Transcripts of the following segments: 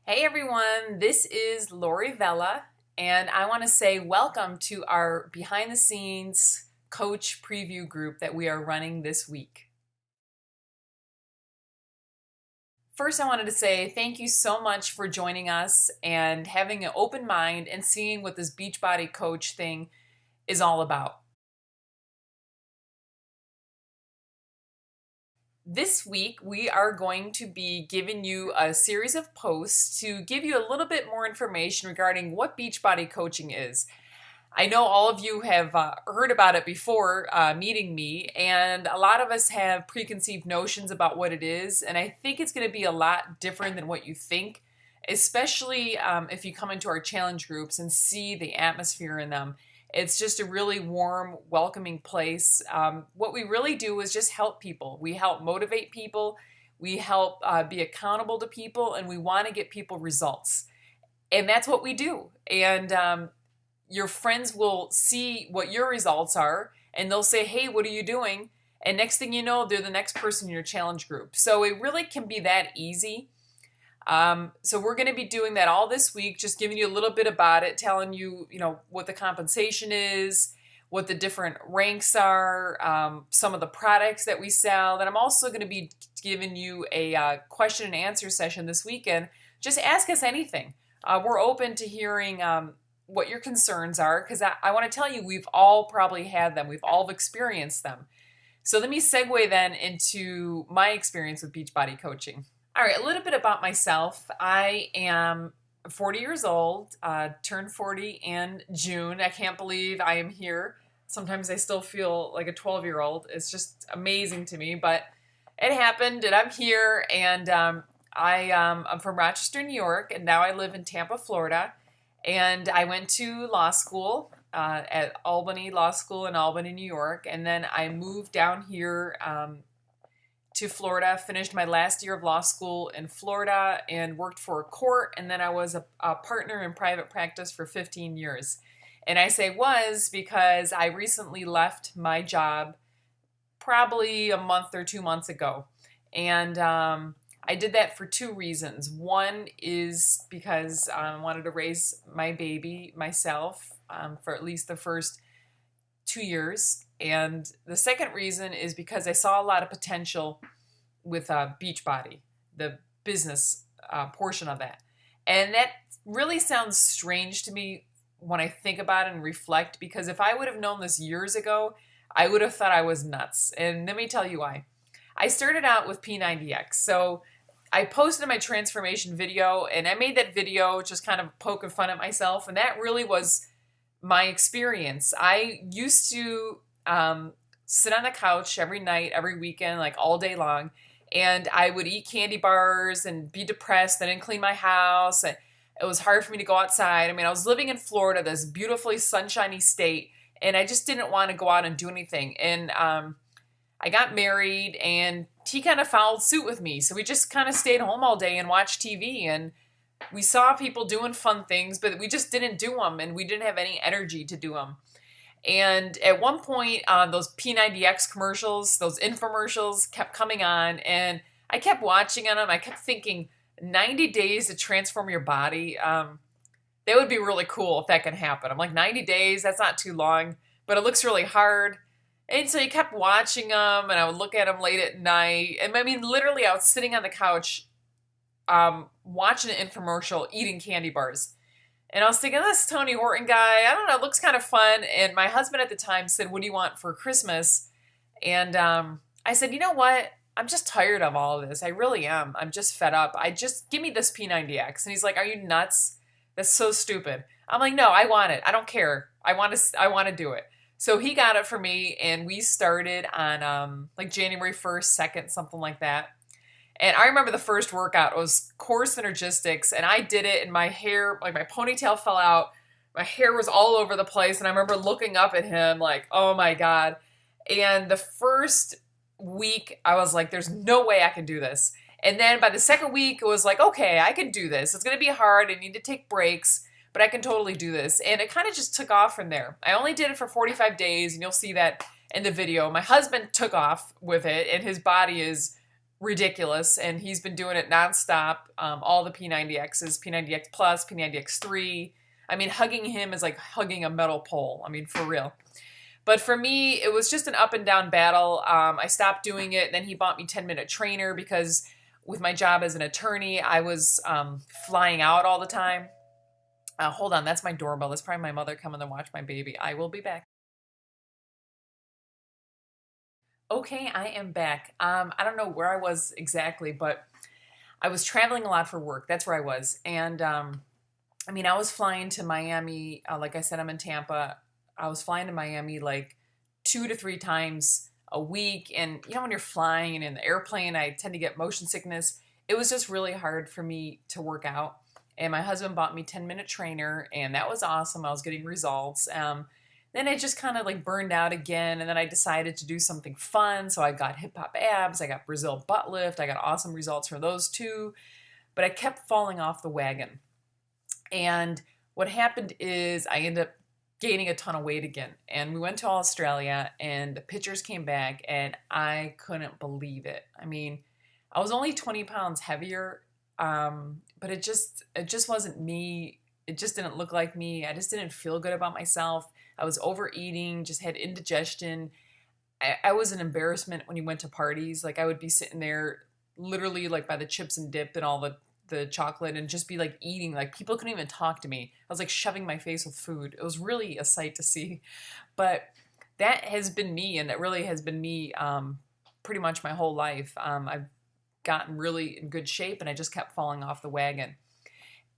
Hey everyone, this is Lori Vella, and I want to say welcome to our behind the scenes coach preview group that we are running this week. First, I wanted to say thank you so much for joining us and having an open mind and seeing what this Beachbody coach thing is all about. This week, we are going to be giving you a series of posts to give you a little bit more information regarding what Beachbody coaching is. I know all of you have heard about it before meeting me, and a lot of us have preconceived notions about what it is, and I think it's going to be a lot different than what you think, especially if you come into our challenge groups and see the atmosphere in them. It's just a really warm, welcoming place. What we really do is just help people. We help motivate people, we help be accountable to people, and we want to get people results. And that's what we do. And your friends will see what your results are and they'll say, hey, what are you doing? And next thing you know, they're the next person in your challenge group. So it really can be that easy. So we're going to be doing that all this week, just giving you a little bit about it, telling you, what the compensation is, what the different ranks are, some of the products that we sell. Then I'm also going to be giving you a question and answer session this weekend. Just ask us anything. We're open to hearing what your concerns are, because I want to tell you, we've all probably had them. We've all experienced them. So let me segue then into my experience with Beachbody coaching. All right, a little bit about myself. I am 40 years old, turned 40 in June. I can't believe I am here. Sometimes I still feel like a 12-year-old. It's just amazing to me, but it happened, and I'm here, and I'm from Rochester, New York, and now I live in Tampa, Florida. And I went to law school at Albany Law School in Albany, New York, and then I moved down here to Florida, finished my last year of law school in Florida and worked for a court, and then I was a partner in private practice for 15 years. And I say was because I recently left my job probably a month or 2 months ago. And I did that for two reasons. One is because I wanted to raise my baby myself for at least the first 2 years. And the second reason is because I saw a lot of potential with Beachbody, the business portion of that. And that really sounds strange to me when I think about it and reflect, because if I would have known this years ago, I would have thought I was nuts. And let me tell you why. I started out with P90X. So I posted my transformation video, and I made that video just kind of poking fun at myself. And that really was my experience. I used to sit on the couch every night, every weekend, like all day long, and I would eat candy bars and be depressed. I didn't clean my house. And it was hard for me to go outside. I mean, I was living in Florida, this beautifully sunshiny state, and I just didn't want to go out and do anything. And I got married, and he kind of followed suit with me. So we just kind of stayed home all day and watched TV, and we saw people doing fun things, but we just didn't do them, and we didn't have any energy to do them. And at one point, those P90X commercials, those infomercials kept coming on, and I kept watching them. I kept thinking, 90 days to transform your body. That would be really cool if that can happen. I'm like, 90 days, that's not too long, but it looks really hard. And so you kept watching them, and I would look at them late at night. And I mean, literally, I was sitting on the couch watching an infomercial, eating candy bars. And I was thinking, this Tony Horton guy, I don't know, it looks kind of fun. And my husband at the time said, what do you want for Christmas? And I said, you know what? I'm just tired of all of this. I really am. I'm just fed up. Give me this P90X. And he's like, are you nuts? That's so stupid. I'm like, no, I want it. I don't care. I want to do it. So he got it for me, and we started on like January 1st, 2nd, something like that. And I remember the first workout was core synergistics, and I did it, and my hair, like my ponytail fell out. My hair was all over the place, and I remember looking up at him like, oh my God. And the first week, I was like, there's no way I can do this. And then by the second week, it was like, okay, I can do this. It's going to be hard. I need to take breaks, but I can totally do this. And it kind of just took off from there. I only did it for 45 days, and you'll see that in the video. My husband took off with it, and his body is ridiculous, and he's been doing it nonstop. All the P90Xs, P90X Plus, P90X3. I mean, hugging him is like hugging a metal pole. I mean, for real. But for me, it was just an up and down battle. I stopped doing it. Then he bought me 10-minute trainer because with my job as an attorney, I was flying out all the time. Hold on, that's my doorbell. That's probably my mother coming to watch my baby. I will be back. Okay, I am back. I don't know where I was exactly, but I was traveling a lot for work. That's where I was. And I mean, I was flying to Miami. Like I said, I'm in Tampa. I was flying to Miami like 2 to 3 times a week. And you know, when you're flying and in the airplane, I tend to get motion sickness. It was just really hard for me to work out. And my husband bought me 10-minute trainer, and that was awesome. I was getting results. Then I just kind of like burned out again, and then I decided to do something fun. So I got hip hop abs, I got Brazil butt lift, I got awesome results for those two, but I kept falling off the wagon. And what happened is I ended up gaining a ton of weight again. And we went to Australia, and the pictures came back, and I couldn't believe it. I mean, I was only 20 pounds heavier, but it just wasn't me. It just didn't look like me. I just didn't feel good about myself. I was overeating, just had indigestion. I was an embarrassment when you went to parties. Like I would be sitting there literally like by the chips and dip and all the chocolate and just be like eating. Like people couldn't even talk to me. I was like shoving my face with food. It was really a sight to see. But that has been me, and that really has been me pretty much my whole life. I've gotten really in good shape, and I just kept falling off the wagon.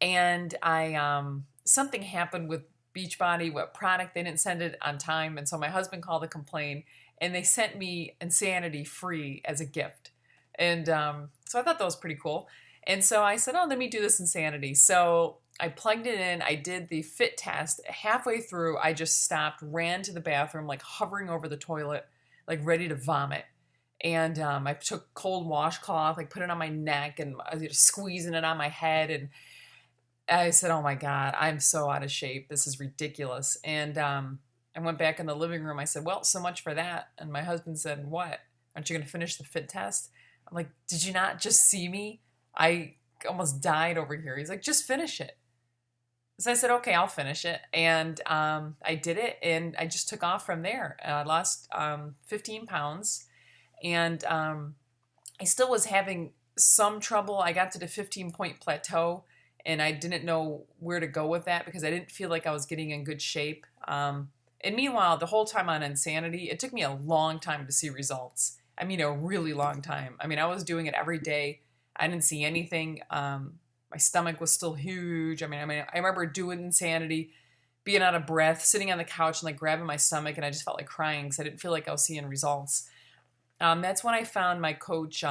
And I something happened with Beachbody, what product, they didn't send it on time, and so my husband called to complain, and they sent me Insanity free as a gift. And so I thought that was pretty cool. And so I said, oh, let me do this Insanity. So I plugged it in, I did the fit test. Halfway through, I just stopped, ran to the bathroom, like hovering over the toilet, like ready to vomit. And I took cold washcloth, like put it on my neck, and I was just squeezing it on my head. And I said, oh my God, I'm so out of shape. This is ridiculous. And I went back in the living room. I said, well, so much for that. And my husband said, what? Aren't you going to finish the fit test? I'm like, did you not just see me? I almost died over here. He's like, just finish it. So I said, okay, I'll finish it. And I did it, and I just took off from there. I lost 15 pounds. And I still was having some trouble. I got to the 15-point plateau, and I didn't know where to go with that because I didn't feel like I was getting in good shape. And meanwhile, the whole time on Insanity, it took me a long time to see results. I mean, a really long time. I mean, I was doing it every day. I didn't see anything. My stomach was still huge. I remember doing Insanity, being out of breath, sitting on the couch and like grabbing my stomach, and I just felt like crying because I didn't feel like I was seeing results. That's when I found my coach,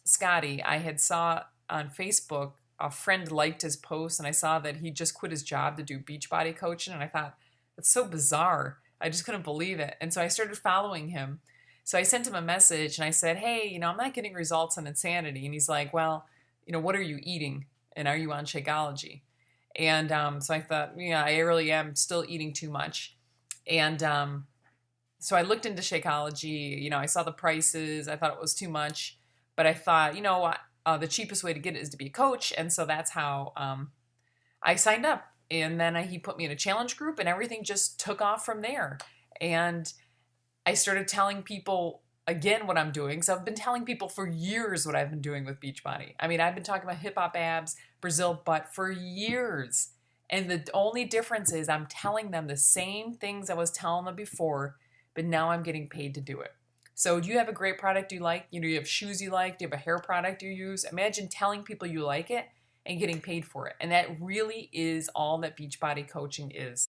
Scotty. I had saw on Facebook, a friend liked his post, and I saw that he just quit his job to do Beachbody coaching, and I thought, that's so bizarre. I just couldn't believe it. And so I started following him. So I sent him a message, and I said, hey, I'm not getting results on Insanity. And he's like, well, what are you eating? And are you on Shakeology? And so I thought, yeah, I really am still eating too much. And so I looked into Shakeology. I saw the prices. I thought it was too much. But I thought, the cheapest way to get it is to be a coach. And so that's how I signed up. And then he put me in a challenge group, and everything just took off from there. And I started telling people again what I'm doing. So I've been telling people for years what I've been doing with Beachbody. I mean, I've been talking about hip hop abs, Brazil butt for years. And the only difference is I'm telling them the same things I was telling them before, but now I'm getting paid to do it. So do you have a great product you like? Do you have shoes you like? Do you have a hair product you use? Imagine telling people you like it and getting paid for it. And that really is all that Beachbody coaching is.